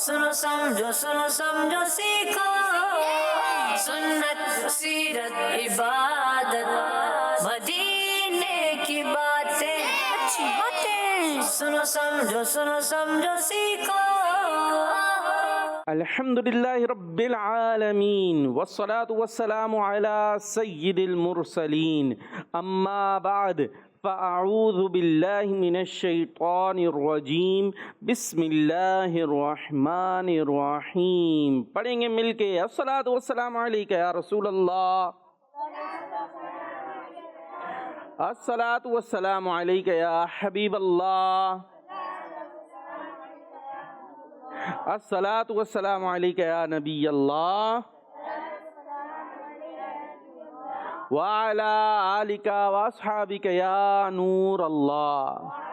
सुनो समझो सीखो सुन्नत सीरत इबादत मदीने की बातें अच्छी बातें सुनो समझो सीखो। अल्हम्दुलिल्लाहि रब्बिल आलमीन वस्सलातु वस्सलामु अला सय्यिदिल मुरसलीन अम्मा बाद फ़अऊज़ु बिल्लाहि मिनश शैतानिर रजीम बिस्मिल्लाहिर रहमानिर रहीम। पढ़ेंगे मिलके अस्सलातु वस्सलामु अलैका या रसूल अल्लाह, अस्सलातु वस्सलामु अलैका या हबीब अल्लाह, अस्सलातु वस्सलामु अलैका या नबी अल्लाह व अला आलिका व अस्हाबिका या नूर अल्लाह।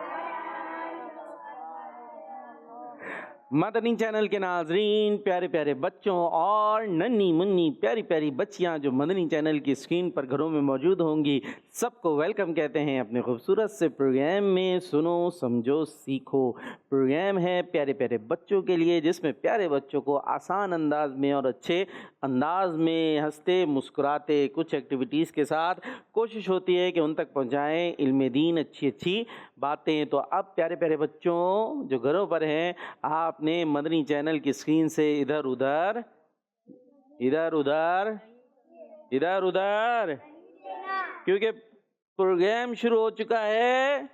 मदनी चैनल के नाजरीन, प्यारे प्यारे बच्चों और नन्ही मुन्नी प्यारी प्यारी बच्चियां जो मदनी चैनल की स्क्रीन पर घरों में मौजूद होंगी, सबको वेलकम कहते हैं अपने खूबसूरत से प्रोग्राम में सुनो समझो सीखो। प्रोग्राम है प्यारे प्यारे बच्चों के लिए, जिसमें प्यारे बच्चों को आसान अंदाज में और अच्छे अंदाज में हंसते मुस्कुराते कुछ एक्टिविटीज़ के साथ कोशिश होती है कि उन तक पहुँचाएँ इल्म दीन, अच्छी अच्छी बातें। तो अब प्यारे प्यारे बच्चों जो घरों पर हैं, आपने मदनी चैनल की स्क्रीन से इधर उधर इधर उधर इधर उधर, क्योंकि प्रोग्राम शुरू हो चुका है।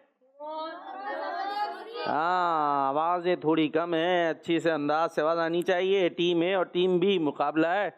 हाँ, आवाज़ें थोड़ी कम है, अच्छी से अंदाज से आवाज़ आनी चाहिए। टीम ए और टीम बी मुकाबला है।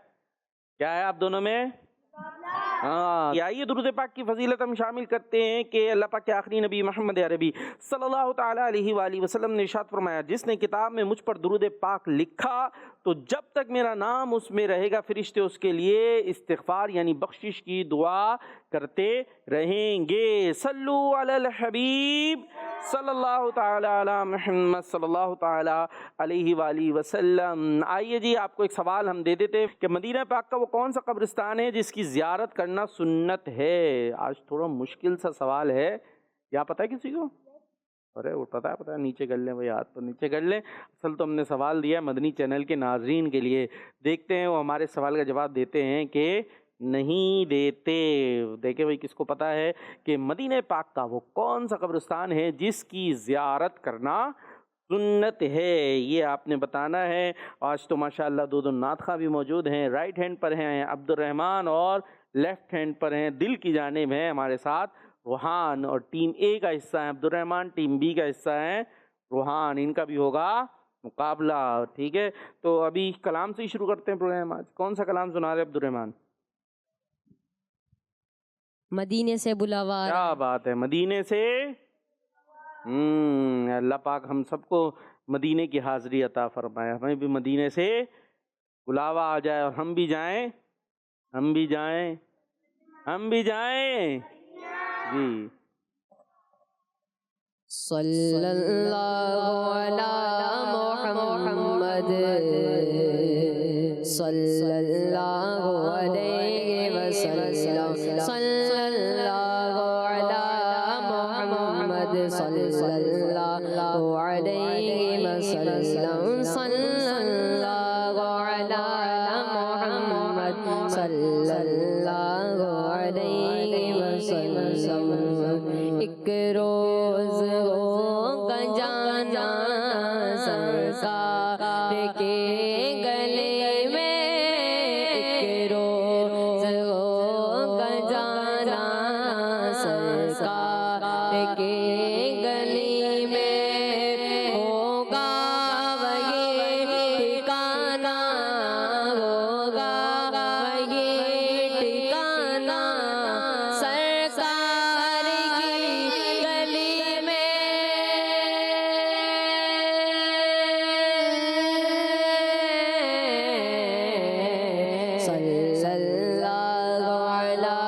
क्या है आप दोनों में? हाँ, आइए दुरूद पाक की फजीलत हम शामिल करते हैं कि अल्लाह पाक के आखिरी नबी मोहम्मद अरबी सल्लल्लाहु ताला अलैहि वाली वसल्लम ने इरशाद फरमाया, जिसने किताब में मुझ पर दुरूद पाक लिखा तो जब तक मेरा नाम उसमें रहेगा फरिश्ते उसके लिए इस्तिग़फ़ार यानी बख्शिश की दुआ करते रहेंगे। सल्लु अलल हबीब सल्लल्लाहु ताला अला मुहम्मद सल्लल्लाहु ताला अलैहि वाली वसल्लम। आइए जी, आपको एक सवाल हम दे देते कि मदीना पाक का वो कौन सा कब्रिस्तान है जिसकी ज़ियारत करना सुन्नत है। आज थोड़ा मुश्किल सा सवाल है, क्या पता है किसी को? अरे वो पता है, नीचे कर लें भाई, हाथ तो नीचे कर लें। असल तो हमने सवाल दिया मदनी चैनल के नाजरीन के लिए, देखते हैं वो हमारे सवाल का जवाब देते हैं कि नहीं देते। देखे भाई किसको पता है कि मदीने पाक का वो कौन सा कब्रिस्तान है जिसकी ज़ियारत करना सुन्नत है, ये आपने बताना है। आज तो माशाअल्लाह दो दो नातखा भी मौजूद हैं। राइट हैंड पर हैं अब्दुर्रहमान और लेफ्ट हैंड पर हैं दिल की जानिब हैं हमारे साथ रूहान, और टीम ए का हिस्सा है अब्दुर्रहमान, टीम बी का हिस्सा है रूहान। इनका भी होगा मुकाबला, ठीक है। तो अभी कलाम से ही शुरू करते हैं प्रोग्राम। आज कौन सा कलाम सुना रहे अब्दुर्रहमान? मदीने से बुलावा। क्या बात है, मदीने से। अल्लाह पाक हम सबको मदीने की हाज़िरी अता फरमाए, हमें भी मदीने से बुलावा आ जाए और हम भी जाएं, हम भी जाएं, हम भी जाएं जी। सल्लल्लाहु अला मुहम्मद सल्लल्लाहु अलैहि वसल्लम, सल्लल्लाहु अला मुहम्मद सल्लल्लाहु अलैहि वसल्लम, सल्लल्लाहु अला मुहम्मद सल्लल्लाहु अलैहि वसल्लम। एक रोज होगा जाना सरकार के गले में, एक रोज होगा जाना सरकार के गले में, होगा वही ठिकाना, होगा वही ठिकाना सरकार की गली में। सल्लल्लाहु अला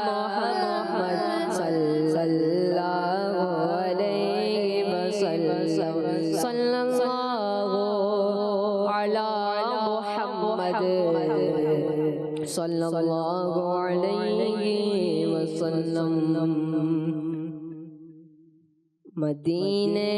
मुहम्मद सल्लल्लाहु अलैहि वसल्लम, सल्लल्लाहु अला मुहम्मद सल्लल्लाहु अलैहि वसल्लम। मदीने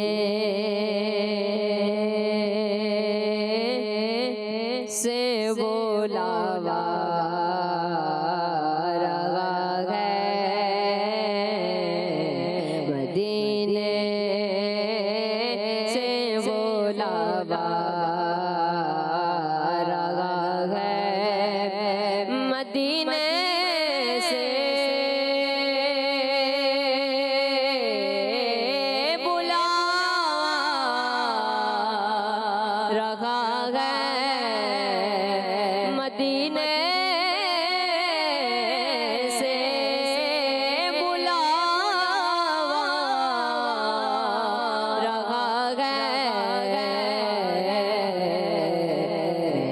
बुला रहा है मदीने से बुला रहा है मदीने से बुला रहा है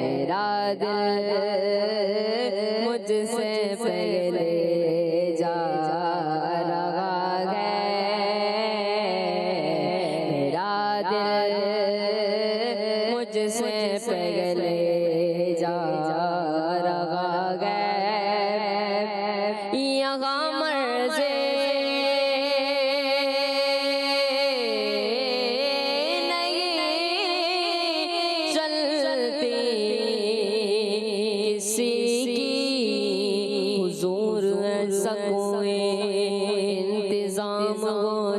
मेरा दिल मुझसे पहले जा रहा है मेरा दिल मुझसे पहले जा रहा है यहाँ मर्ज़े नहीं चलती किसी की हुजूर ऐसा कोई इंतजाम हो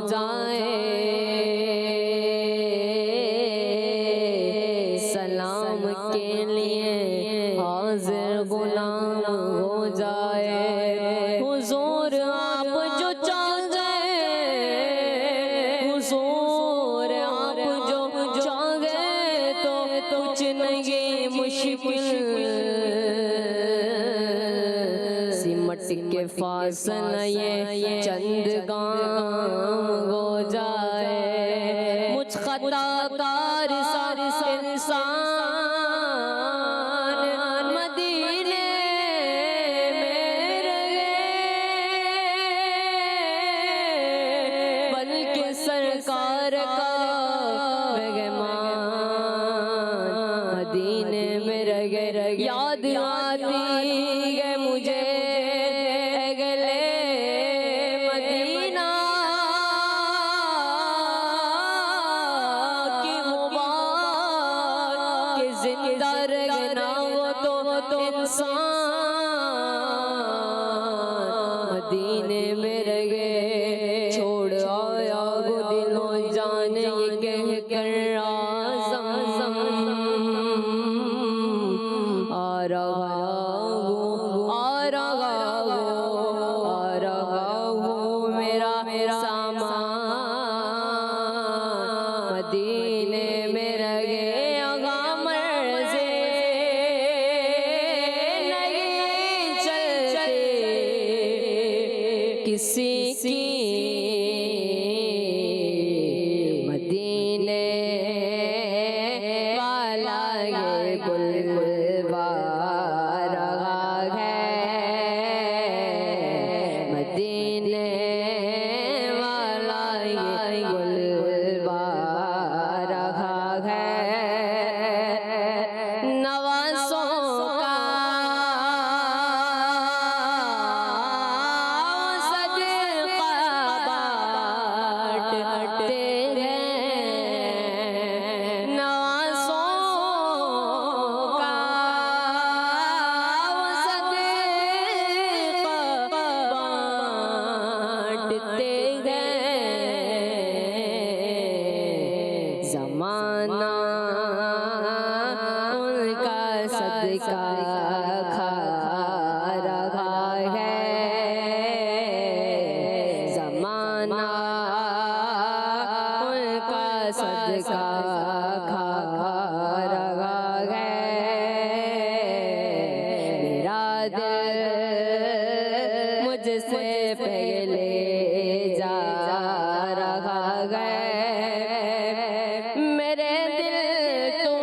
जाए सलाम के लिए हाजिर गुलाम हो जाए हुजूर आप जो चाहे हुजूर आप जो चाहे तो कुछ नहीं मुश्किल सिमट के फासला ये चंद गाम हो जाए मुझ खताकार सारे इंसान मदीने में रहे बल्कि सरकार का मेहमान मदीने में रहे याद आती है मुझे अगले मदीना की मुबारक के जिंदा रहना वो तो इंसान मदीने में रहे छोड़ आया वो दिलो जान ये कह कर आज़म आ रहा हूँ मेरा सामान मदीने में रहे आगा मर्ज़े नहीं चलते किसी की मदीने वाला ये बुलवा रहा है मदीने वाला ये बुलवा रहा है नवाज़ों का सदका बांटते हैं नवाज़ों का सदका बांटते हैं ज़माना उनका सदका खा रहा है ज़माना उनका सदका खा रहा है मेरा दिल मुझसे पहले जा रहा है मेरे दिल तो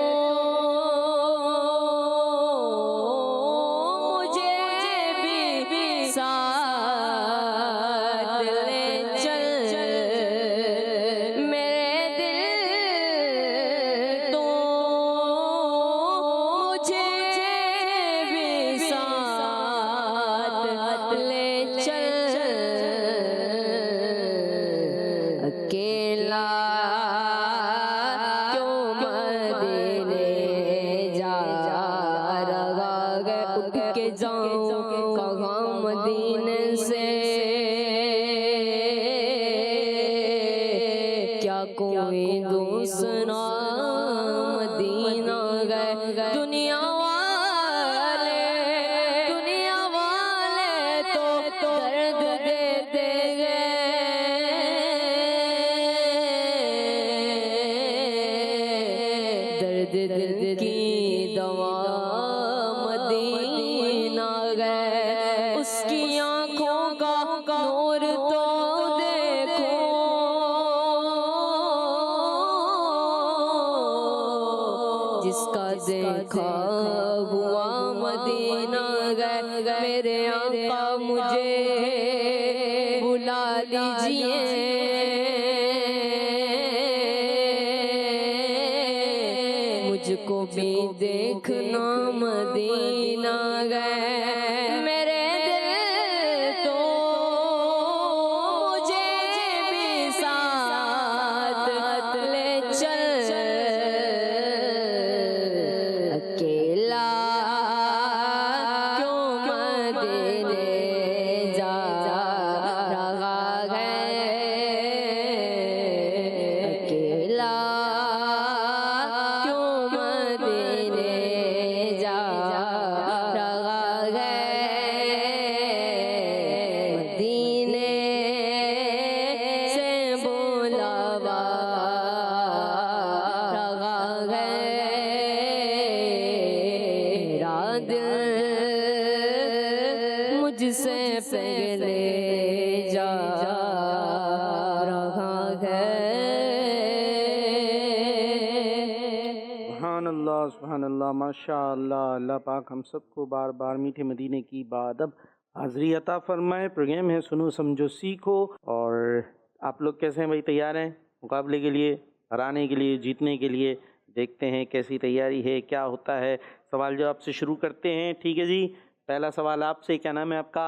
गए दुनिया वाले तो दर्द देते गए। दर्द दिल की दवा मदीना गए, उसकी आंखों का नूर तो देखो, जिसका देखा हुआ मदीना गए। मेरे आका मुझे बुला लीजिए, मुझको भी देखना मदीना गए। मेरे दिल तो मुझे भी साथ ले चल, अकेला क्यों मदीने जा रहा है, अकेला क्यों मदीने जा रहा है, मदीने से बुलावा रहा है। मेरा दिल मुझसे पहले जा रहा है। सुभान अल्लाह, माशा अल्लाह। अल्लाह पाक हम सबको बार बार मीठे मदीने की इबादत हाज़री अता फरमाए। प्रोग्राम है सुनो समझो सीखो। और आप लोग कैसे हैं भाई? तैयार हैं मुकाबले के लिए, हराने के लिए, जीतने के लिए? देखते हैं कैसी तैयारी है, क्या होता है। सवाल जवाब से शुरू करते हैं, ठीक है जी। पहला सवाल आपसे, क्या नाम है आपका?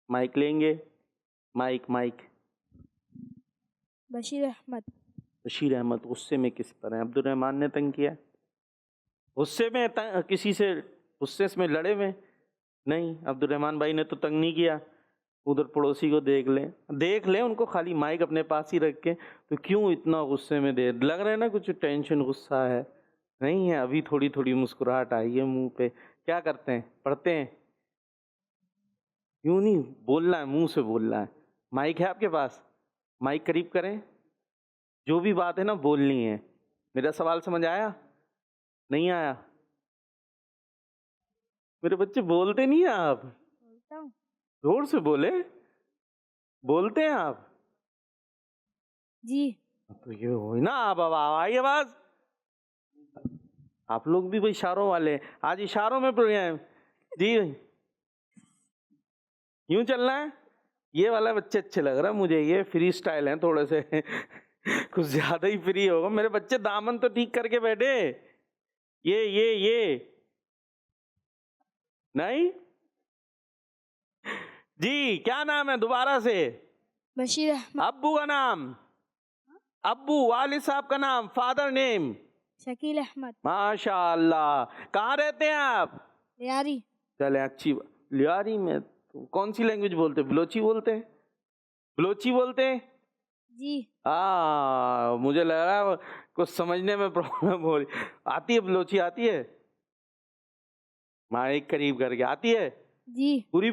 माइक लेंगे, माइक। बशीर अहमद। बशीर अहमद। गुस्से में किस पर हैं? अब्दुल रहमान ने तंग किया? गुस्से में किसी से गुस्से में लड़े में? नहीं, अब्दुल रहमान भाई ने तो तंग नहीं किया। उधर पड़ोसी को देख लें उनको खाली माइक अपने पास ही रख के, तो क्यों इतना गुस्से में दे लग रहा है ना, कुछ टेंशन गुस्सा है? नहीं है, अभी थोड़ी थोड़ी मुस्कुराहट आई है मुंह पे। क्या करते हैं? पढ़ते हैं? यूं नहीं बोलना है, मुंह से बोलना है। माइक है आपके पास? माइक करीब करें। जो भी बात है ना बोलनी है। मेरा सवाल समझ आया? नहीं आया? मेरे बच्चे बोलते नहीं हैं आप? बोलता हूँ। जोर से बोले। बोलते हैं आप? जी। तो ये हो ना, आप अब आई आवाज। आप लोग भी भाई इशारों वाले हैं। आज इशारों में प्रोग्राम जी। यूं चलना है। ये वाला बच्चे अच्छे लग रहा है मुझे, ये फ्री स्टाइल है थोड़े से कुछ ज्यादा ही फ्री होगा। मेरे बच्चे दामन तो ठीक करके बैठे। ये नहीं जी। क्या नाम है दोबारा से? बशीर अहमद। अब्बू का नाम? अब्बू, वालिद साहब का नाम, फादर नेम? शकील अहमद। माशाअल्लाह। कहाँ रहते हैं आप? लियारी। चले अच्छी। लियारी में तो कौन सी लैंग्वेज बोलते? बलोची बोलते हैं? बलोची बोलते हैं जी। मुझे लग रहा है कुछ समझने में प्रॉब्लम हो रही। आती है बलोची? आती है? माइक करीब करके आती है? जी। पूरी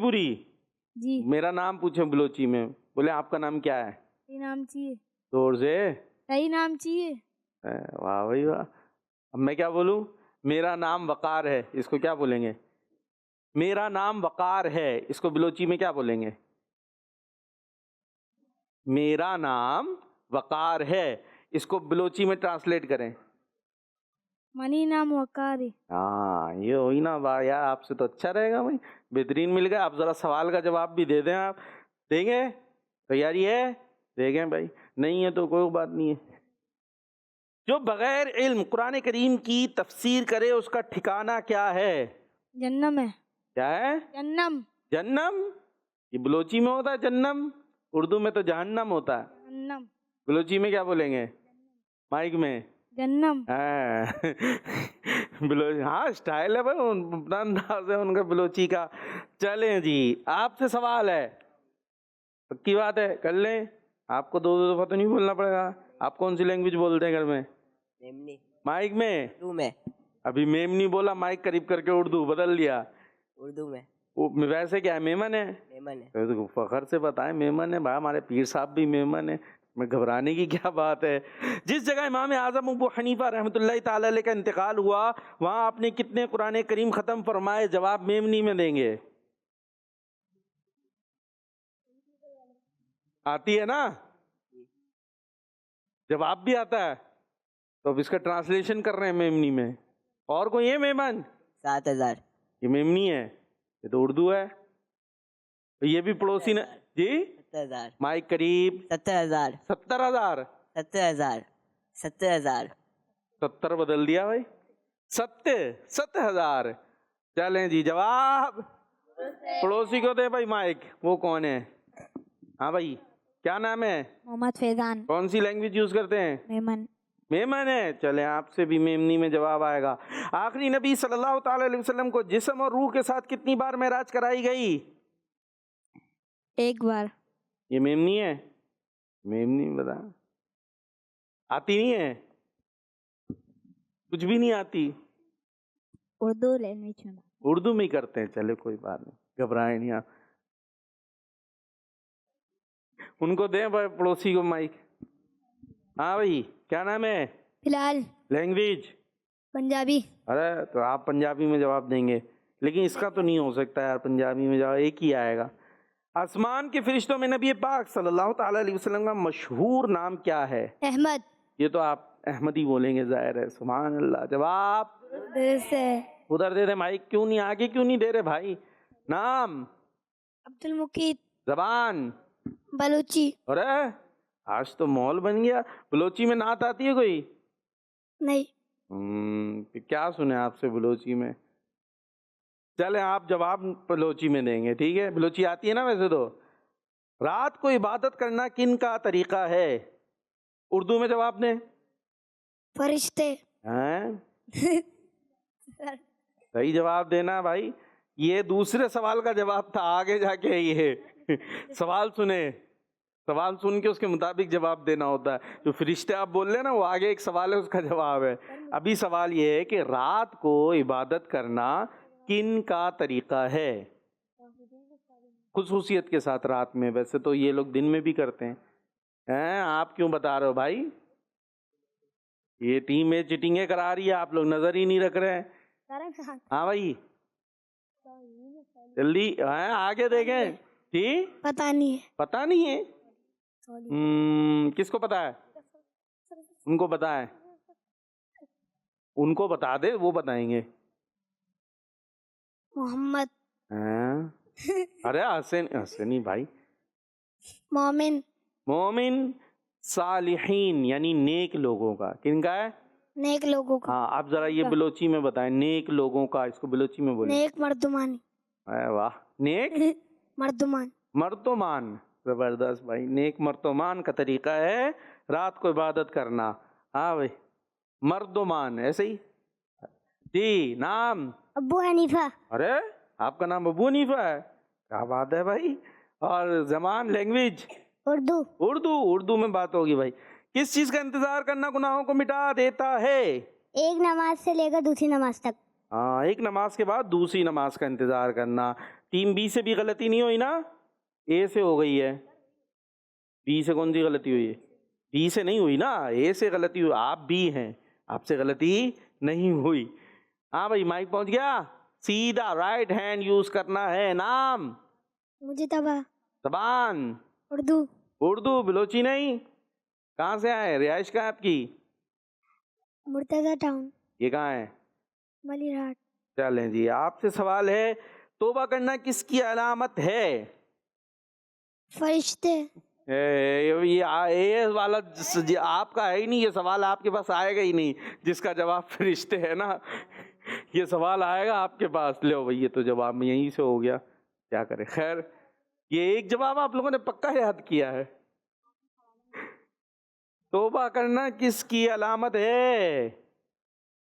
जी। मेरा नाम पूछे बलोची में, बोले आपका नाम क्या है? सही नाम चाहिए। जोर से। सही नाम चाहिए। वाह भाई वाह। अब मैं क्या बोलूं? मेरा नाम वकार है, इसको क्या बोलेंगे? मेरा नाम वकार है, इसको बलोची में क्या बोलेंगे? मेरा नाम वकार है, इसको बलोची में ट्रांसलेट करें। मनी नाम वकार है। हाँ, ये हुई ना वाह यार, आपसे तो अच्छा रहेगा भाई, बेहतरीन मिल गया। आप जरा सवाल का जवाब भी दे दें। आप देंगे? तैयारी है? देंगे भाई, नहीं है तो कोई बात नहीं है। जो बगैर इल्म कुरान करीम की तफसीर करे उसका ठिकाना क्या है? जन्नम है। क्या है? जन्नम। जन्नम? ये बलोची में होता है जन्नम, उर्दू में तो जहन्नम होता है। जन्नम। बलोची में क्या बोलेंगे? माइक में जन्नम। हाँ स्टाइल है भाई, अपना अंदाज है उनका बलोची का। चलें जी, आपसे सवाल है, पक्की बात है, कर लें। आपको दो दफा तो नहीं बोलना पड़ेगा। आप कौन सी लैंग्वेज बोलते हैं घर में? माइक में? अभी मेम नहीं बोला, माइक करीब करके उर्दू बदल लिया। उर्दू में वैसे क्या है, मेमन है? मेमन है। तो फखर से बताएं मेमन है भाई, हमारे पीर साहब भी मेमन है, में घबराने की क्या बात है। जिस जगह इमाम आज़म अबू हनीफा रहमतुल्लाह ताला अलैह का इंतकाल हुआ, वहां आपने कितने कुरान करीम खत्म फरमाए? जवाब मेमनी में देंगे। आती है ना? जवाब भी आता है, तो अब इसका ट्रांसलेशन कर रहे हैं मेमनी में। और कोई है मेमन? 7000। ये मेमनी है, ये तो उर्दू है। ये भी पड़ोसी ने जी। 70,000। माइक करीब। 70,000। 70,000। 70,000। 70,000। 70 बदल दिया भाई, 70,000। चलें जी, जवाब पड़ोसी को दे भाई माइक। वो कौन है? हाँ भाई, क्या नाम है? मोहम्मद फैजान। कौन सी लैंग्वेज यूज करते हैं? मेमन। मेमन है। चले, आपसे भी मेमनी में जवाब आएगा। आखिरी नबी सल्लल्लाहु ताला अलैहि वसल्लम को जिस्म और रूह के साथ कितनी बार मेराज कराई गई? एक बार। ये मेमनी है? मेमनी बता, आती नहीं है? कुछ भी नहीं आती? उर्दू लैंग्वेज में। उर्दू में ही करते हैं। चले कोई बात नहीं, घबराए नहीं आप। उनको दें भाई, पड़ोसी को माइक। हाँ भाई, क्या नाम है? फिलहाल लैंग्वेज? पंजाबी। अरे तो आप पंजाबी में जवाब देंगे, लेकिन इसका तो नहीं हो सकता यार, पंजाबी में जवाब एक ही आएगा। आसमान के फरिश्तों में नबी पाक सल्लल्लाहु ताला अलैहि वसल्लम का मशहूर नाम क्या है? अहमद। ये तो आप अहमदी बोलेंगे, जाहिर है। सुभान अल्लाह। जवाब से उधर दे दे माइक। क्यों नहीं आगे, क्यों नहीं दे रहे भाई? नाम? अब्दुल मुकीत। जबान? बलूची। अरे आज तो माहौल बन गया। बलोची में नात आती है कोई? नहीं। फिर क्या सुने आपसे बलोची में। चले, आप जवाब बलोची में देंगे, ठीक है? बलोची आती है ना वैसे तो। रात को इबादत करना किन का तरीका है? उर्दू में जवाब दें। फरिश्ते। हैं? सही जवाब देना भाई। ये दूसरे सवाल का जवाब था, आगे जाके ये सवाल सुने, सवाल सुन के उसके मुताबिक जवाब देना होता है। जो फरिश्ते आप बोल रहे हैं ना, वो आगे एक सवाल है, उसका जवाब है। अभी सवाल ये है कि रात को इबादत करना किन का तरीका है? खुसूसियत के साथ रात में। वैसे तो ये लोग दिन में भी करते हैं, आप क्यों बता रहे हो भाई? ये टीम में चिटिंगे करा रही है, आप लोग नजर ही नहीं रख रहे हैं। हाँ भाई, जल्दी हैं, आगे देखें। ठीक, पता नहीं है। पता नहीं है? किसको पता है? उनको पता है, उनको बता दे, वो बताएंगे। मोहम्मद। अरे हंसे नहीं भाई। मोमिन। मोमिन सालिहीन, यानी नेक लोगों का। किनका है? नेक लोगों का। हाँ, आप जरा ये बलोची में बताएं, नेक लोगों का। इसको बलोची में बोले। नेक मर्दुमानी। अरे वाह, नेक मर्दुमान। मर्दोमान। जबरदस्त भाई। नेक मर्दोमान का तरीका है रात को इबादत करना। हाँ भाई, मर्दोमान ऐसे ही जी। नाम? अबू हनीफा। अरे आपका नाम अबू हनीफा है? क्या बात है भाई। और जबान, लैंग्वेज? उर्दू। उर्दू? उर्दू में बात होगी भाई। किस चीज का इंतजार करना गुनाहों को मिटा देता है? एक नमाज से लेकर दूसरी नमाज तक। हाँ, एक नमाज के बाद दूसरी नमाज का इंतजार करना। टीम बी से भी गलती नहीं हुई ना? ए से हो गई है। बी से कौन सी गलती हुई है? बी से नहीं हुई ना, ए से गलती हुई। आप बी हैं, आपसे गलती नहीं हुई। हाँ भाई, माइक पहुंच गया। सीधा राइट हैंड यूज करना है। नाम? मुझे तबा। जबान? उर्दू। उर्दू? बलोची नहीं? कहाँ से आए? रिहाइश कहाँ है आपकी? मुर्तजा टाउन। ये कहाँ है? मलिरहाट। चलें जी, आपसे सवाल है, तौबा करना किसकी अलामत है? फरिश्ते। ये वाला आपका है ही नहीं, ये सवाल आपके पास आएगा ही नहीं जिसका जवाब फरिश्ते है ना। ये सवाल आएगा आपके पास। लो भाई, ये तो जवाब यहीं से हो गया, क्या करें। खैर, ये एक जवाब आप लोगों ने पक्का याद किया है। तौबा करना किसकी अलामत है?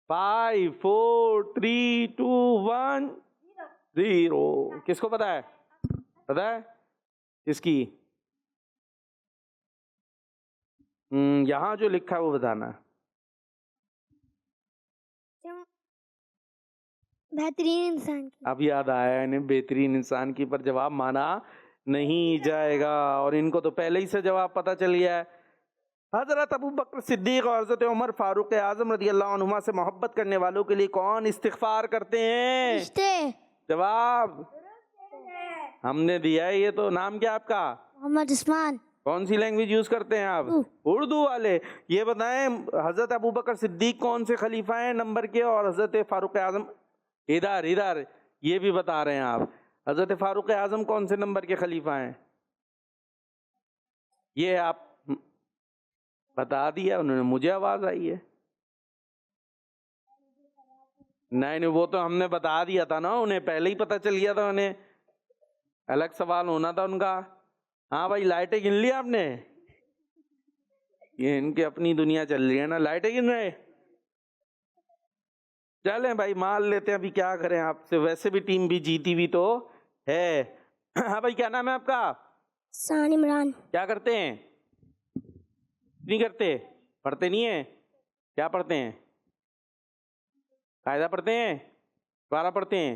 5 4 3 2 1 0। किसको पता है? पता है किसकी? यहाँ जो लिखा है वो बताना। बेहतरीन इंसान की। अब याद आया इन्हें बेहतरीन इंसान की, पर जवाब माना नहीं जाएगा और इनको तो पहले ही से जवाब पता चल गया है। हजरत अबू बकर सिद्दीक और हजरत उमर फारूक आजम रदी अल्लाह अन्हुमा से मोहब्बत करने वालों के लिए कौन इस्तिगफार करते हैं? रिश्ते। जवाब हमने दिया है ये तो। नाम क्या आपका? मोहम्मद उस्मान। कौन सी लैंग्वेज यूज करते हैं आप? उर्दू वाले। ये बताएं हजरत अबू बकर सिद्दीक कौन से खलीफा हैं नंबर के, और हजरत फारूक आजम इधर इधर ये भी बता रहे हैं आप। हजरत फारूक आजम कौन से नंबर के खलीफा हैं? ये आप बता दिया उन्होंने, मुझे आवाज आई है। नहीं नहीं, वो तो हमने बता दिया था ना, उन्हें पहले ही पता चल गया था उन्हें। अलग सवाल होना था उनका। हाँ भाई, लाइटें गिन ली आपने? ये इनकी अपनी दुनिया चल रही है ना, लाइटें गिन रहे। चलें भाई, मान लेते हैं, अभी क्या करें आपसे, वैसे भी टीम भी जीती हुई तो है। हाँ भाई, क्या नाम है आपका? सान इमरान। क्या करते हैं? नहीं करते? पढ़ते नहीं है? क्या पढ़ते हैं? कायदा पढ़ते हैं? 12 पढ़ते हैं?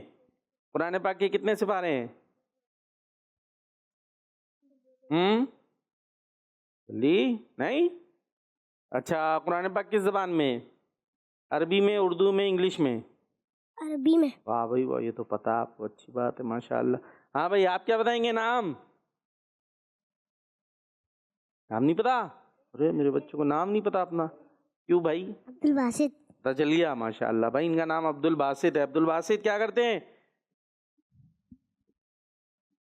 कुरान पाक के कितने सिपारे हैं? जल्दी नहीं? अच्छा, कुरान पाक किस जबान में? अरबी में, उर्दू में, इंग्लिश में? अरबी में। वाह भाई वाह, ये तो पता आपको, अच्छी बात है माशाल्लाह। हाँ भाई, आप क्या बताएंगे? नाम नहीं पता? अरे मेरे बच्चों को नाम नहीं पता अपना, क्यों भाई? अब्दुल बासित। पता चल गया माशाल्लाह भाई, इनका नाम अब्दुल बासित है। अब्दुल बासित क्या करते हैं?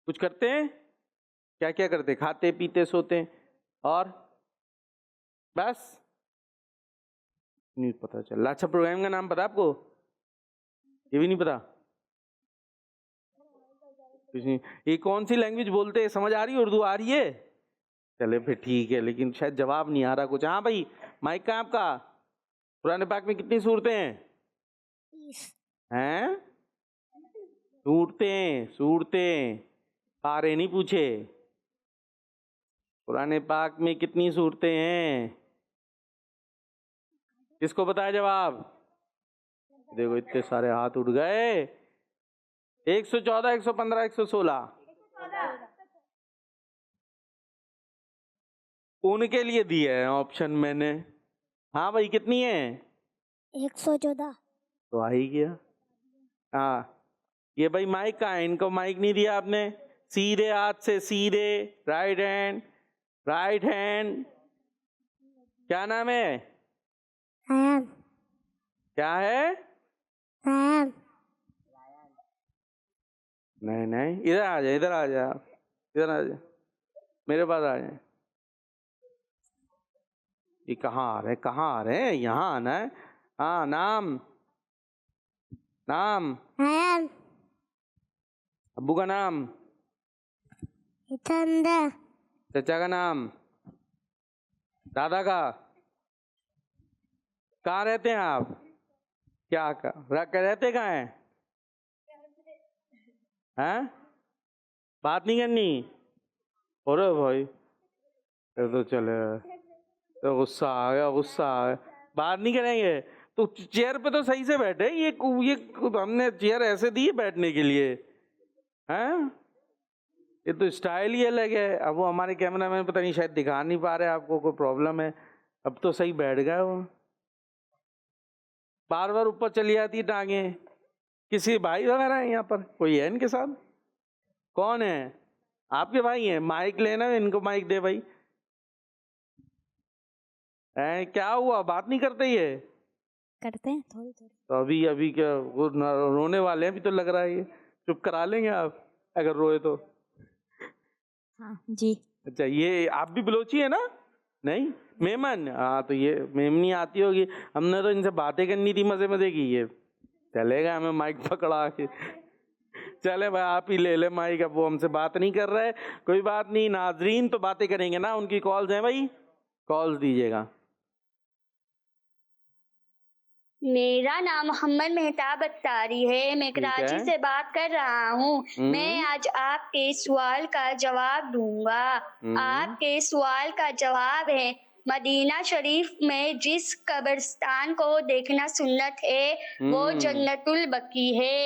कुछ करते हैं? क्या क्या करते हैं? खाते पीते सोते हैं और बस? नहीं पता चल। अच्छा, प्रोग्राम का नाम पता आपको? ये भी नहीं पता? कुछ नहीं। ये कौन सी लैंग्वेज बोलते हैं? समझ आ रही है? उर्दू आ रही है? चले फिर ठीक है, लेकिन शायद जवाब नहीं आ रहा कुछ। हाँ भाई, माइक कहाँ आपका? कुरान पाक में कितनी सूरतें हैं? हैं? सूरतें पारे नहीं पूछे। कुरान पाक में कितनी सूरतें हैं? किसको बताया जवाब? देखो इतने सारे हाथ उठ गए। 114, 115, 116 उनके लिए दिए हैं ऑप्शन मैंने। हाँ भाई, कितनी है? 114। तो आ ही गया। हाँ, ये भाई माइक कहाँ है? इनको माइक नहीं दिया आपने। सीधे हाथ से, सीधे, राइट हैंड। क्या नाम है? रायन। क्या है? रायन। नहीं, इधर आ जा, मेरे पास आ जाए। ये कहाँ आ रहे हैं? यहाँ आना है। हाँ, नाम रायन। अब्बू का नाम? हितंदर। चचा का नाम? दादा का? कहाँ रहते हैं आप? क्या रहते कहाँ हैं? हैं? बात नहीं करनी? अरे भाई, ये तो चले, तो गुस्सा आ गया। बात नहीं करेंगे तो चेयर पे तो सही से बैठे। ये हमने चेयर ऐसे दी है बैठने के लिए, हैं? ये तो स्टाइल ही अलग है। अब वो हमारे कैमरामैन पता नहीं शायद दिखा नहीं पा रहे आपको, कोई प्रॉब्लम है। अब तो सही बैठ गए वो। बार बार ऊपर चली जाती टांगे। किसी भाई वगैरह है यहाँ पर? कोई है इनके साथ? कौन है? आपके भाई हैं? माइक लेना, इनको माइक दे भाई। क्या हुआ, बात नहीं करते? ये करते हैं थोड़ी। तो अभी क्या वो रोने वाले हैं? अभी तो लग रहा है ये चुप करा लेंगे आप अगर रोए तो। हाँ जी। अच्छा, ये आप भी बलोची है ना? नहीं, मेमन। हाँ, तो ये मेमनी आती होगी। हमने तो इनसे बातें करनी थी मजे की। ये चलेगा हमें माइक पकड़ा के। चले भाई, आप ही ले ले माइक। अब वो हमसे बात नहीं कर रहे, कोई बात नहीं। नाजरीन तो बातें करेंगे ना, उनकी कॉल्स हैं भाई, कॉल्स दीजिएगा। मेरा नाम मोहम्मद मेहताब अत्तारी है। मैं कराची से बात कर रहा हूँ। मैं आज आपके सवाल का जवाब दूंगा। आपके सवाल का जवाब है, मदीना शरीफ में जिस कब्रिस्तान को देखना सुन्नत है वो जन्नतुल बकी है।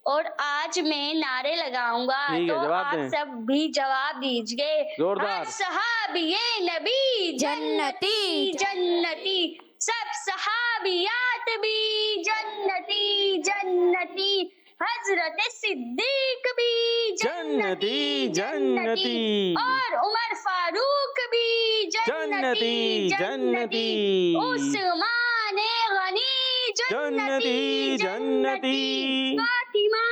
और आज मैं नारे लगाऊंगा ठीक है, तो जवाब आप दें। सब भी जवाब दीजिए। जोरदार। हर सहाबिये नबी जन्नती जन्नती, सब सहाबियात भी जन्नती जन्नती, हजरत सिद्दीक भी जन्नती जन्नती, और उमर फारूक भी जन्नती जन्नती, उस्मान गनी जन्नती जन्नती, फातिमा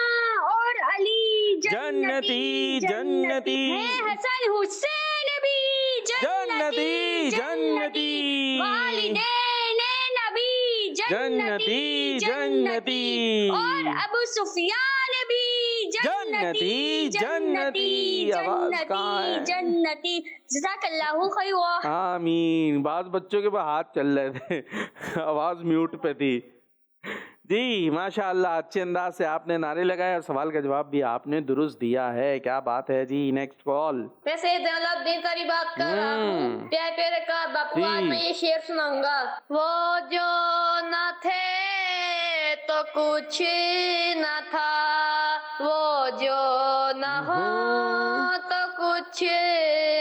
और अली जन्नती जन्नती, है हसन हुसैन भी जन्नती जन्नती, वालिदैन नबी जन्नती जन्नती, और अबू सुफियान भी जन्नती जन्नती। आवाज कहाँ है? जन्नती। जज़ाकल्लाहु खैर। आमीन। बाद बच्चों के पास हाथ चल रहे थे आवाज म्यूट पे थी। जी माशाअल्लाह, अच्छे अंदाज से आपने नारे लगाए और सवाल का जवाब भी आपने दुरुस्त दिया है। क्या बात है जी। Next call. वैसे जलालुद्दीन सारी बात कर रहा हूँ। प्यारे प्यारे का बापू, आज मैं ये शेर सुनाऊंगा। वो जो न थे तो कुछ न था, वो जो न हो तो कुछ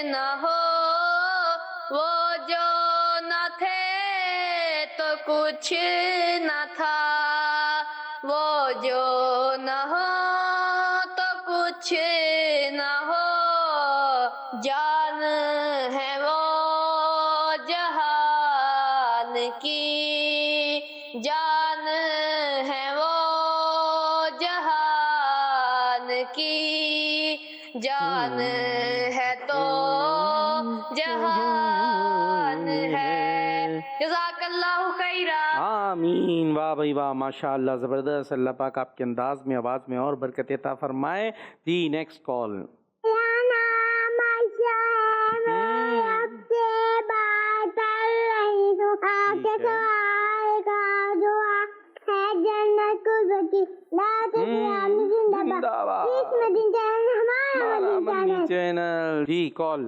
न हो, वो जो न थे तो कुछ न था, वो जो न हो तो कुछ न हो, जान है वो जहान की, जान है वो जहान की, जान है तो जहान है। जज़ाकल्लाहु खैरा। आमीन। वाह भाई वाह, माशाअल्लाह, ज़बरदस्त। अल्लाह पाक आपके अंदाज में, आवाज़ में और बरकत अता फरमाए। जी नेक्स्ट कॉल। चैनल। जी कॉल।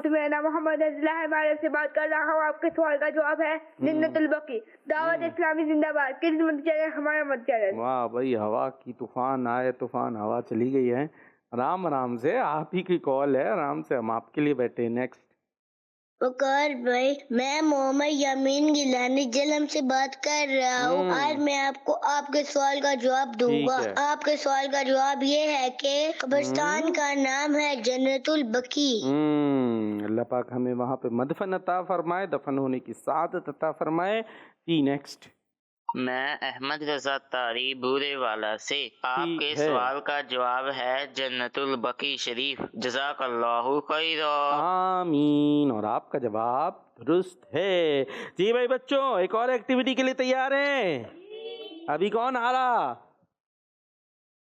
मेरा नाम मोहम्मद अज़ला है, मैं से बात कर रहा हूँ। आपके सवाल का जवाब है जन्नतुल बकी। दावत इस्लामी जिंदाबाद। किस मत चैनल? हमारा मत चैनल। वाह भाई, हवा की तूफान आए, तूफान हवा चली गई है। आराम आराम से, आप ही की कॉल है, आराम से हम आपके लिए बैठे। नेक्स्ट। वकार भाई, मैं मोहम्मद यामीन गिलानी जलम से बात कर रहा हूँ। आज मैं आपको आपके सवाल का जवाब दूंगा। ठीक है। आपके सवाल का जवाब ये है कि कब्रिस्तान का नाम है जन्नतुल बकी। अल्लाह पाक हमें वहाँ पे मदफन अता फरमाए, दफन होने की सादत अता फरमाए। जी नेक्स्ट। मैं अहमद रजा तारी बूरे वाला से, आपके है। सवाल का जवाब है जन्नतुल बकी शरीफ। जज़ाकल्लाहु खैरा। आमीन। और आपका जवाब दुरुस्त है। जी भाई बच्चों, एक और एक्टिविटी के लिए तैयार हैं? अभी कौन आ रहा?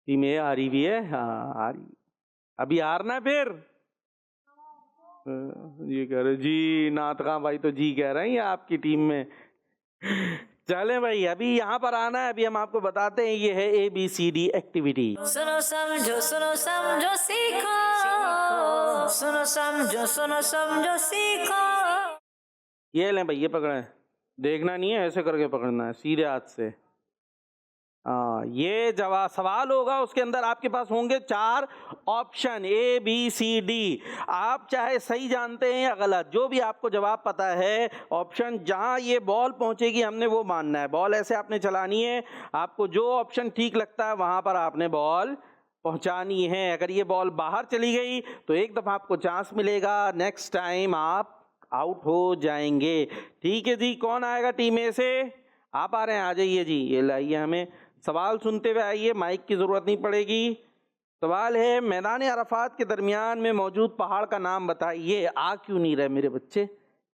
जी मैं आ रही भी है। हाँ आ रही। अभी हारना फिर? ये कह रहे जी नातका भाई तो जी कह रहे हैं आपकी टीम में। चले भाई, अभी यहाँ पर आना है। अभी हम आपको बताते हैं, ये है ABCD एक्टिविटी। सुनो समझो सीखो, सुनो समझो सीखो। ये लें भाई, ये पकड़े। देखना नहीं है, ऐसे करके पकड़ना है सीधे हाथ से। ये जवाब सवाल होगा, उसके अंदर आपके पास होंगे 4 ऑप्शन ABCD। आप चाहे सही जानते हैं या गलत, जो भी आपको जवाब पता है, ऑप्शन जहां ये बॉल पहुंचेगी हमने वो मानना है। बॉल ऐसे आपने चलानी है, आपको जो ऑप्शन ठीक लगता है वहां पर आपने बॉल पहुंचानी है। अगर ये बॉल बाहर चली गई तो एक दफ़ा आपको चांस मिलेगा, नेक्स्ट टाइम आप आउट हो जाएंगे। ठीक है जी, कौन आएगा टीम ए से? आप आ रहे हैं, आ जाइए जी। ये लाइए, हमें सवाल सुनते हुए आइए, माइक की ज़रूरत नहीं पड़ेगी। सवाल है, मैदान अरफात के दरमियान में मौजूद पहाड़ का नाम बताइए। आ क्यों नहीं रहे मेरे बच्चे?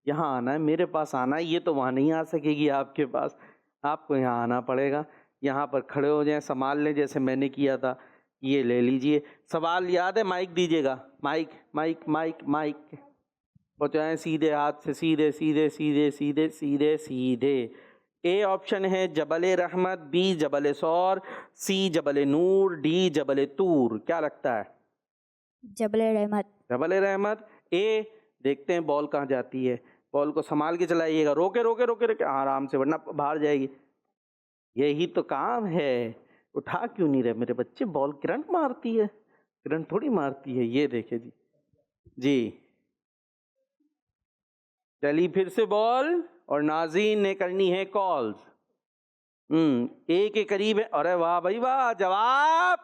यहाँ आना है, मेरे पास आना है। ये तो वहाँ नहीं आ सकेगी आपके पास, आपको यहाँ आना पड़ेगा। यहाँ पर खड़े हो जाएं, संभाल लें जैसे मैंने किया था। ये ले लीजिए, सवाल याद है? माइक दीजिएगा, माइक माइक माइक माइक पहुँचाएँ सीधे हाथ से, सीधे सीधे सीधे सीधे सीधे सीधे। ए ऑप्शन है जबल रहमत, बी जबल सौर, सी जबल नूर, डी जबल तूर। क्या लगता है? जबल रहमत। जबल रहमत। ए, देखते हैं बॉल कहाँ जाती है। बॉल को संभाल के चलाइएगा, रोके रोके रोके रोके आराम से, वरना बाहर जाएगी। यही तो काम है। उठा क्यों नहीं रहे मेरे बच्चे? बॉल करंट मारती है, करंट थोड़ी मारती है। ये देखे जी, जी चली फिर से बॉल, और नाज़रीन ने करनी है कॉल्स। ए के करीब है। अरे वाह भाई वाह, जवाब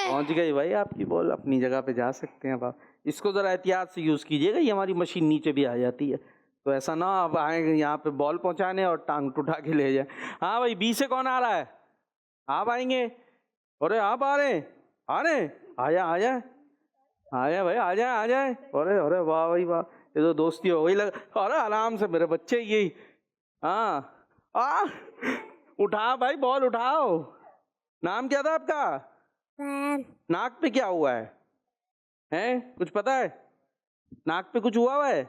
पहुंच गई भाई आपकी बॉल। अपनी जगह पे जा सकते हैं अब आप। इसको जरा एहतियात से यूज कीजिएगा, ये हमारी मशीन नीचे भी आ जाती है, तो ऐसा ना आप आएंगे यहाँ पे बॉल पहुंचाने और टांग उठा के ले जाए। हाँ भाई, बी से कौन आ रहा है? आप आएंगे? अरे आप आ रहे हैं? आ रहे हैं? आ जाए आ जाए आ जाए भाई, आ जाए आ जाए। अरे अरे वाह भाई वाह, ये तो दोस्ती हो गई। अरे आराम से मेरे बच्चे, यही। हाँ उठा भाई, बॉल उठाओ। नाम क्या था आपका? नाक पे क्या हुआ है? हैं, कुछ पता है? नाक पे कुछ हुआ है?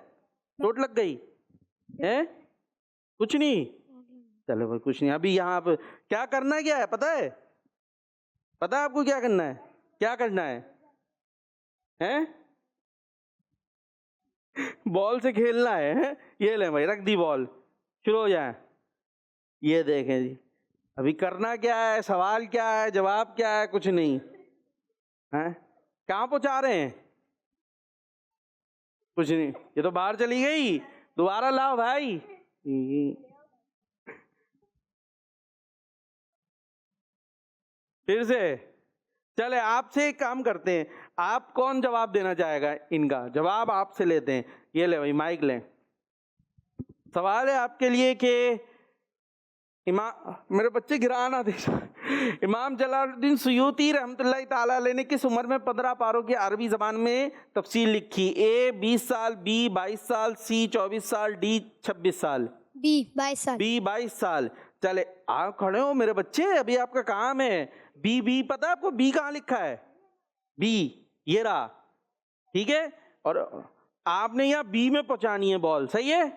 चोट लग गई है? कुछ नहीं, चलो भाई कुछ नहीं। अभी यहाँ पे क्या करना है, क्या है पता है? पता है आपको क्या करना है? क्या करना है? हैं? बॉल से खेलना है। ये ले भाई, रख दी बॉल, शुरू हो जाए। ये देखें जी, अभी करना क्या है, सवाल क्या है, जवाब क्या है, कुछ नहीं है। कहाँ पहुंचा रहे हैं? कुछ नहीं, ये तो बाहर चली गई। दोबारा लाओ भाई। फिर से चले, आपसे एक काम करते हैं। आप कौन जवाब देना चाहेगा? इनका जवाब आपसे लेते हैं। ये ले भाई, माइक लें। सवाल है आपके लिए कि मेरे बच्चे गिराना दे। इमाम जलालुद्दीन सुयूती रहमतुल्लाह ताला अलैह ने किस उम्र में 15 पारों की अरबी ज़बान में तफसील लिखी? ए 20 साल, बी 22 साल, सी 24 साल, डी 26 साल। बी 22 साल। बी 22 साल। चले आप खड़े हो मेरे बच्चे, अभी आपका काम है। बी पता है आपको? बी कहाँ लिखा है? बी ये रहा, ठीक है। और आपने यहाँ बी में पहुंचानी है बॉल, सही है?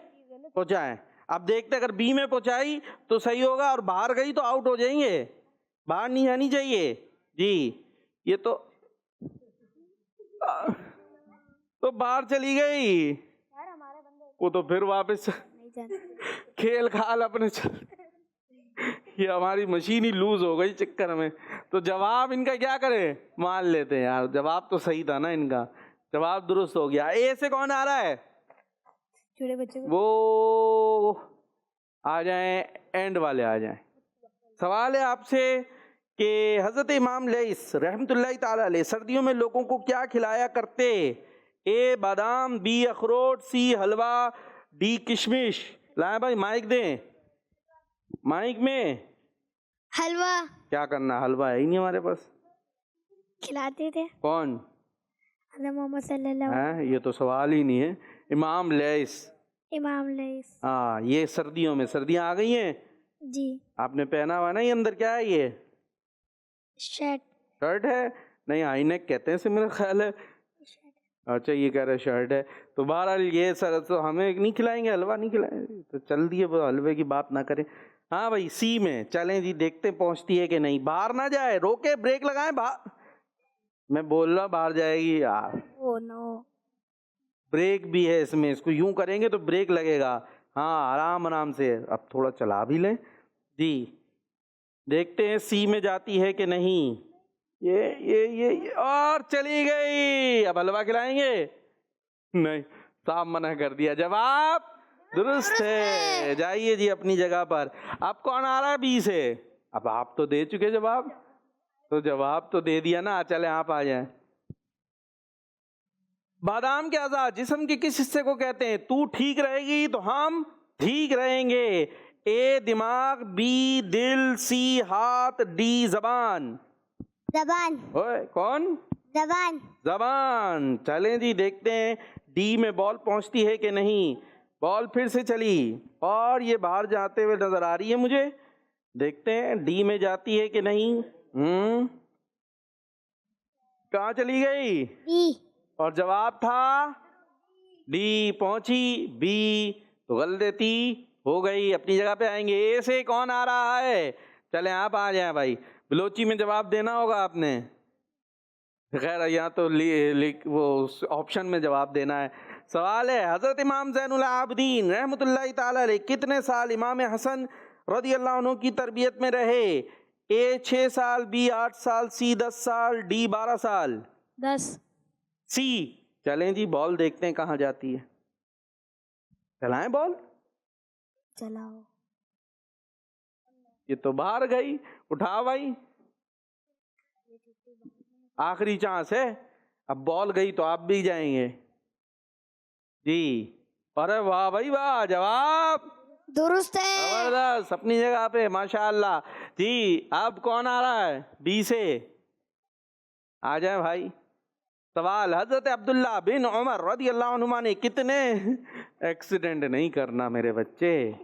पहुंचाएं। अब देखते अगर बी में पहुंचाई तो सही होगा, और बाहर गई तो आउट हो जाएंगे। बाहर नहीं जानी चाहिए जी। ये तो बाहर चली गई, वो तो फिर वापस खेल खाल अपने ये हमारी मशीन ही लूज हो गई चक्कर में। तो जवाब इनका क्या करें, मान लेते हैं यार, जवाब तो सही था ना इनका, जवाब दुरुस्त हो गया। ए से कौन आ रहा है? छोटे बच्चे को। वो आ जाएं, एंड वाले आ जाएं। सवाल है आपसे कि हजरत इमाम लैस रहमतुल्लाह ताला अलैह सर्दियों में लोगों को क्या खिलाया करते? ए बादाम, बी अखरोट, सी हलवा, डी किशमिश। लाए भाई माइक दें, माइक में। हलवा। क्या करना, हलवा है ही नहीं हमारे पास। खिलाते थे। कौन? मोहम्मद सल्लल्लाहु अलैहि वसल्लम। ये तो सवाल ही नहीं है। इमाम लैस। इमाम लैस। हाँ, ये सर्दियों में, सर्दियाँ आ गई हैं जी। आपने पहना हुआ ना, ये अंदर क्या है? ये शर्ट है? नहीं, आईनेक कहते हैं इसे मेरा ख्याल है। अच्छा, ये कह रहे शर्ट है। तो बहरहाल ये सर तो हमें नहीं खिलाएंगे, हलवा नहीं खिलाएंगे, तो चल दिए हलवे की बात ना करें। हाँ भाई, सी में चलें जी, देखते पहुंचती है कि नहीं। बाहर ना जाए, रोके, ब्रेक लगाएं। बाहर, मैं बोल रहा बाहर जाएगी यार। ओ नो, ब्रेक भी है इसमें, इसको यूं करेंगे तो ब्रेक लगेगा। हाँ, आराम आराम से। अब थोड़ा चला भी लें जी, देखते हैं सी में जाती है कि नहीं। ये और चली गई। अब हलवा खिलाएंगे? नहीं, साफ मना कर दिया। जवाब दुरुस्त है। जाइए जी अपनी जगह पर। अब कौन आ रहा है बी से? अब आप तो दे चुके जवाब, तो जवाब तो दे दिया ना। चले आप आ जाएं। बादाम के अज़ा जिस्म के किस हिस्से को कहते हैं? तू ठीक रहेगी तो हम ठीक रहेंगे। ए दिमाग, बी दिल, सी हाथ, डी जबान। जबान। ओए कौन? जबान। जबान। चलें जी, देखते हैं डी में बॉल पहुंचती है कि नहीं। बॉल फिर से चली और ये बाहर जाते हुए नजर आ रही है मुझे। देखते हैं डी में जाती है कि नहीं। कहाँ चली गई? बी। और जवाब था डी। पहुंची बी तो गलती हो गई। अपनी जगह पे आएंगे। ए से कौन आ रहा है? चले आप आ जाए भाई। बलोची में जवाब देना होगा आपने। खैर यहाँ तो वो ऑप्शन में जवाब देना है। सवाल है, हजरत इमाम ज़ैनुल आबिदीन रहमतुल्लाहि ताला अलैह कितने साल इमाम हसन रज़ी अल्लाह अन्हु की तरबियत में रहे? ए 6 साल, बी 8 साल, सी 10 साल, डी 12 साल। 10। सी। चलें जी, बॉल देखते हैं कहाँ जाती है। चलाएं बॉल, चलाओ। ये तो बाहर गई, उठाओ भाई, आखिरी चांस है। अब बॉल गई तो आप भी जाएंगे जी। अरे वाह भाई वाह, जवाब दुरुस्त है। जबरदस्त, अपनी जगह पे माशाअल्लाह जी। अब कौन आ रहा है? बी से आ जाए भाई। सवाल, हजरत अब्दुल्ला बिन उमर रज़ी अल्लाह अन्हुमा ने कितने, एक्सीडेंट नहीं करना मेरे बच्चे,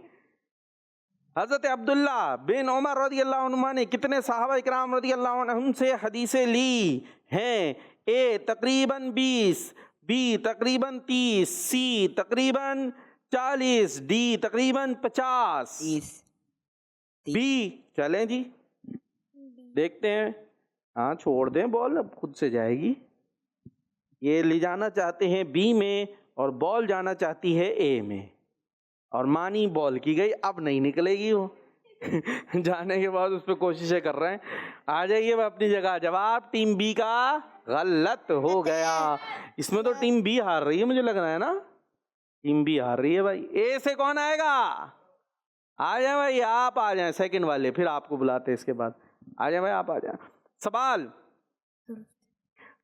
हजरत अब्दुल्ला बिन उमर रज़ी अल्लाह अन्हुमा ने कितने सहाबा इकराम रज़ी अल्लाह अन्हुम से हदीसें ली हैं? ए तकरीबन 20, बी तकरीबन 30, सी तकरीबन 40, डी तकरीबन 50। 30। बी। चलें जी, देखते हैं। हाँ छोड़ दें बॉल, अब खुद से जाएगी। ये ले जाना चाहते हैं बी में और बॉल जाना चाहती है ए में, और मानी बॉल की गई, अब नहीं निकलेगी वो जाने के बाद उस पर कोशिशें कर रहे हैं। आ जाइए अपनी जगह। जवाब टीम बी का गलत हो गया। इसमें तो टीम बी हार रही है, मुझे लग रहा है ना, टीम बी हार रही है भाई। ए से कौन आएगा? आ जाए भाई, आप आ जाए सेकंड वाले, फिर आपको बुलाते हैं इसके बाद। आ जाए भाई, आप आ जाए। सवाल,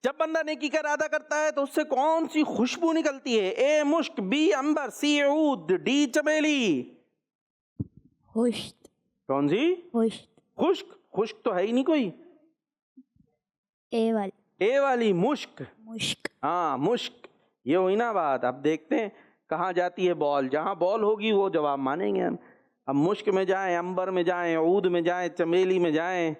जब बंदा नेकी का इरादा करता है तो उससे कौन सी खुशबू निकलती है? ए मुश्क, बी अंबर, सी ऊद, डी चमेली। खुश्क। कौन सी? खुश्क। खुश्क? खुश्क तो है ही नहीं कोई। ए वाली। ए वाली मुश्क। मुश्क। हाँ मुश्क, ये हुई ना बात। अब देखते हैं कहाँ जाती है बॉल। जहाँ बॉल होगी वो जवाब मानेंगे हम। अब मुश्क में जाएं, अंबर में जाएं, ऊद में जाएं, चमेली में जाएं,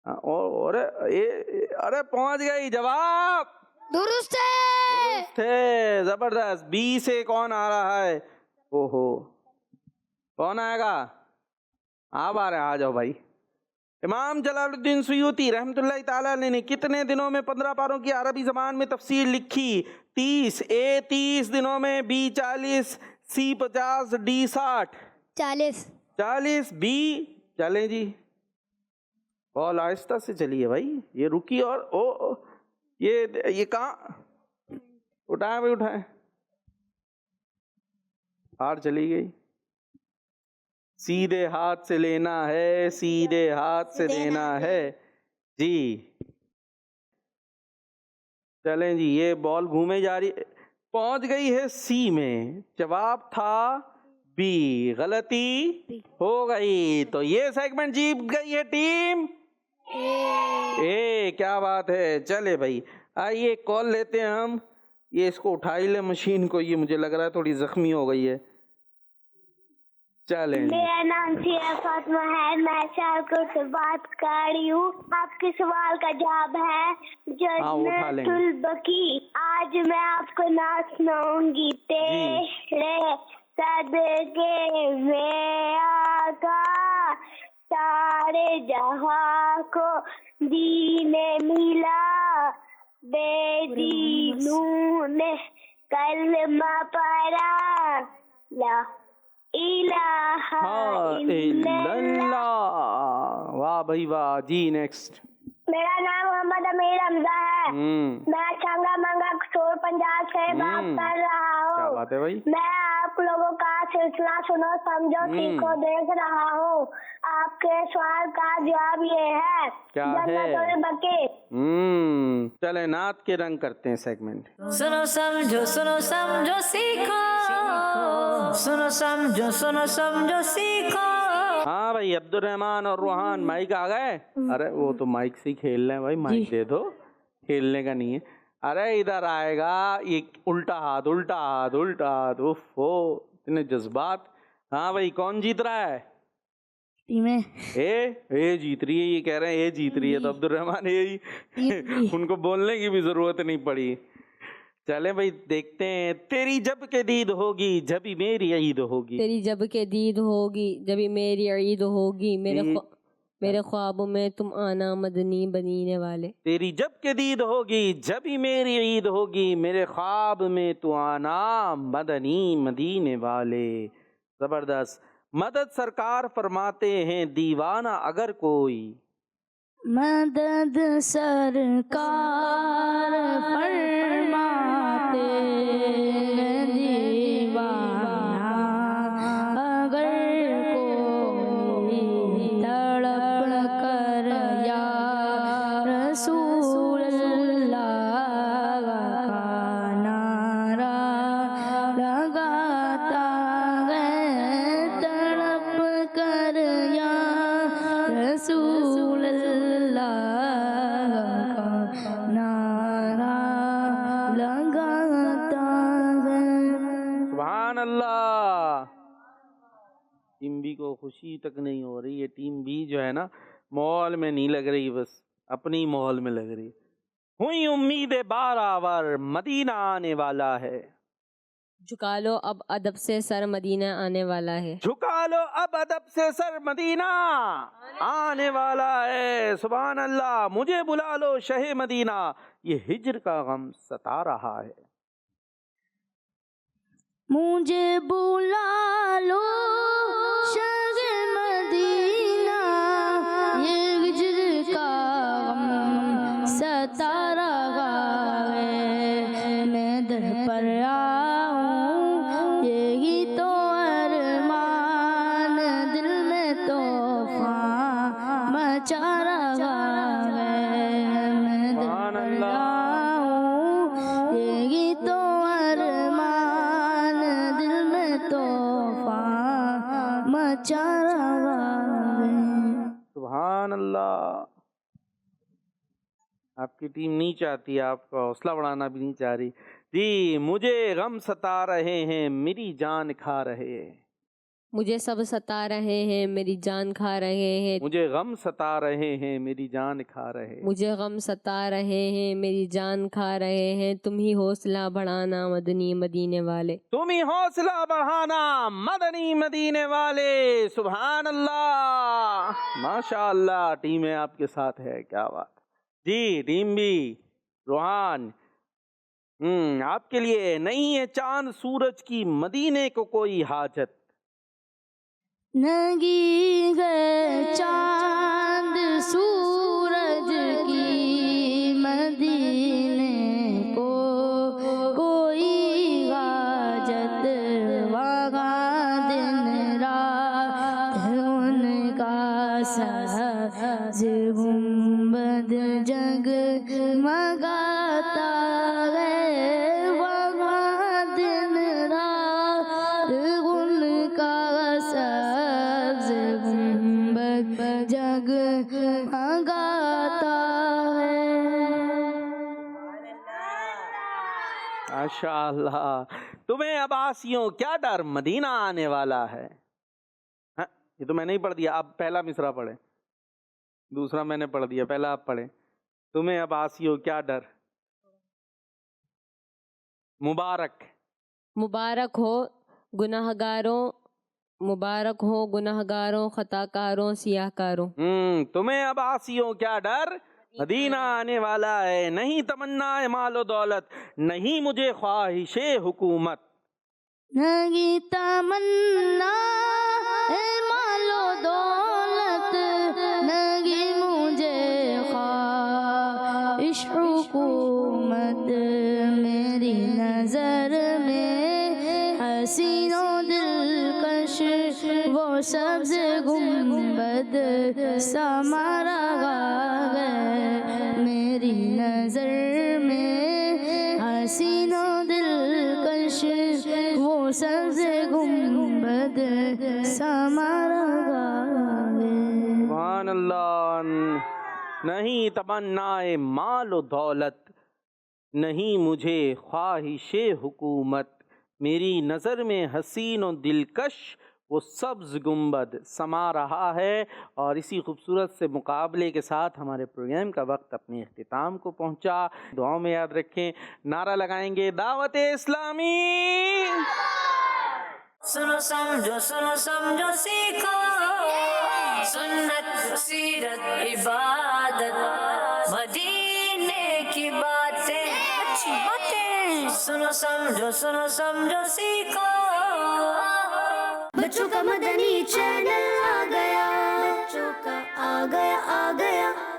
और अरे पहुंच गई। जवाब दुरुस्त है। दुरुस्त है, जबरदस्त। बी से कौन आ रहा है? ओहो, कौन आएगा? आप आ रहे हैं, आ जाओ भाई। इमाम जलालुद्दीन सुयूती रहमतुल्लाह ताला अलैह ने कितने दिनों में 15 पारों की अरबी ज़बान में तफसीर लिखी? 30। ए 30 दिनों में, बी 40, सी 50, डी 60। 40। 40। बी। चलें जी, बॉल आहिस्ता से चलिए भाई, ये रुकी। और ओ ये कहाँ उठाए भाई, उठाए। हार चली गई। सीधे हाथ से लेना है, सीधे हाथ से देना है जी। चलें जी, ये बॉल घूमे जा रही, पहुंच गई है सी में। जवाब था बी, गलती हो गई। तो ये सेगमेंट जीत गई है टीम ए। क्या बात है। चले भाई, आइए कॉल लेते हैं हम। ये इसको उठा ही ले मशीन को, ये मुझे लग रहा है थोड़ी जख्मी हो गई है। चलें। मेरा नाम सिया फातिमा है, मैं शाहपुर से बात कर रही हूँ। आपके सवाल का जवाब है जन्नतुल बकी। आज मैं आपको नाच सुनाऊंगी। तेरे सदके में आका सारे जहां को दीने मिला, बेदीनों ने कलमा पढ़ा, ला इलाहा इल्लल्लाह। वाह भाई वाह जी। नेक्स्ट। मेरा नाम मोहम्मद अमीर हमजा है। मैं चंगा मंगा कसूर पंजाब से बात कर रहा हूँ। क्या बात है भाई। मैं आप लोगों का सिलसिला सुनो समझो सीखो देख रहा हूँ। आपके सवाल का जवाब ये है, क्या है? जन्नतुल बकी। चले नात के रंग करते हैं सेगमेंट। सुनो समझो सीखो, सुनो समझो सीखो। हाँ भाई, अब्दुर्रहमान और रूहान माइक आ गए। अरे वो तो माइक से ही खेल रहे हैं भाई, माइक दे दो, खेलने का नहीं है। अरे इधर आएगा, ये उल्टा हाथ उल्टा हाथ उल्टा हाथ, उफ हो इतने जज्बात। हाँ भाई, कौन जीत रहा है? टीमें ए जीत रही है, ये कह रहे हैं ए जीत रही है, तो अब्दुर्रहमान यही उनको बोलने की भी जरूरत नहीं पड़ी। चले भाई देखते हैं। तेरी जब के दीद होगी जब ही मेरी ईद होगी। तेरी जब के दीद होगी जब ही मेरी ईद होगी। मेरे ख्वाबों में तुम आना मदनी मदीने वाले। तेरी जब के दीद होगी जब ही मेरी ईद होगी, मेरे ख्वाब में तू आना मदनी मदीने वाले। जबरदस्त। मदद सरकार फरमाते हैं दीवाना अगर कोई, मदद सरकार फरमाते हैं दीवाना अगर कोई, तड़प कर या रसूल अल्लाह का नारा लगाता है, तड़प कर या रसूल सुभान अल्लाह। टीम बी को खुशी तक नहीं हो रही है। टीम बी जो है ना माहौल में नहीं लग रही, बस अपनी माहौल में लग रही। हुई उम्मीद बारावर मदीना आने वाला है, झुका लो अब अदब से सर मदीना आने वाला है। झुका लो अब अदब से सर मदीना आने वाला है। सुभान अल्लाह। मुझे बुला लो शहे मदीना, ये हिज्र का गम सता रहा है। मुझे बुला लो शहे मदीना, ये हिज्र का गम सता रहा है। मैं दर पर आऊं यही तो अरमान, दिल में तूफान मचा रहा है। मैं दर पर आऊं यही तो अरमान, दिल में तूफान मचा रहा है। सुभान अल्लाह। आपकी टीम नहीं चाहती, आपका हौसला बढ़ाना भी नहीं चाह रही। जी, मुझे गम सता रहे हैं मेरी जान खा रहे हैं, मुझे सब सता रहे हैं मेरी जान खा रहे हैं, मुझे गम सता रहे हैं मेरी जान खा रहे हैं, मुझे गम सता रहे हैं मेरी जान खा रहे हैं। तुम ही हौसला बढ़ाना मदनी मदीने वाले, तुम ही हौसला बढ़ाना मदनी मदीने वाले। सुभान अल्लाह। माशा अल्लाह। टीमें आपके साथ है, क्या बात। जी टीम बी रूहान, आपके लिए नहीं है चांद सूरज की मदीने को कोई हाजत, नगी है चांद सूरज की मदीने को कोई हाजत, वहाँ दिन रात उनका सज गुंबद जगमगाता है, वहाँ दिन रात उनका सज गुंबद जगमगाता है। माशाअल्लाह। तुम्हें अब्बासियों क्या डर मदीना आने वाला है। हाँ, ये तो मैंने ही पढ़ दिया। आप पहला मिसरा पढ़े, दूसरा मैंने पढ़ दिया, पहला आप पढ़े। तुम्हें अब्बासियों क्या डर। मुबारक, मुबारक हो गुनाहगारों, मुबारक हो गुनाहगारों, खताकारों, सियाहकारों। तुम्हें अब्बासियों क्या डर, मदीना आने वाला है। नहीं तमन्ना है मालो दौलत, नहीं मुझे ख्वाहिशे हुकूमत, नहीं तमन्ना है मालो दौलत, नहीं मुझे ख्वाहिश हुकूमत, मेरी नजर में हसीनो दिलकश वो सब्ज गुंबद समा रहा है, मेरी नजर में हसीनो दिलकश वो सब्ज गुंबद समा रहा है। सुभान अल्लाह। नहीं तमन्नाए मालो दौलत, नहीं मुझे ख्वाहिशे हुकूमत, मेरी नज़र में हसीन और दिलकश वो सब्ज़ गुंबद समा रहा है। और इसी खूबसूरत से मुकाबले के साथ हमारे प्रोग्राम का वक्त अपने इख्तिताम को पहुंचा। दुआओं में याद रखें, नारा लगाएंगे दावत इस्लामी। सुनो समझो सीखो, सुन्नत सीरत इबादत मदीने की बातें अच्छी बातें सुनो समझो सीखो। बच्चों का मदनी चैनल आ गया, बच्चों का आ गया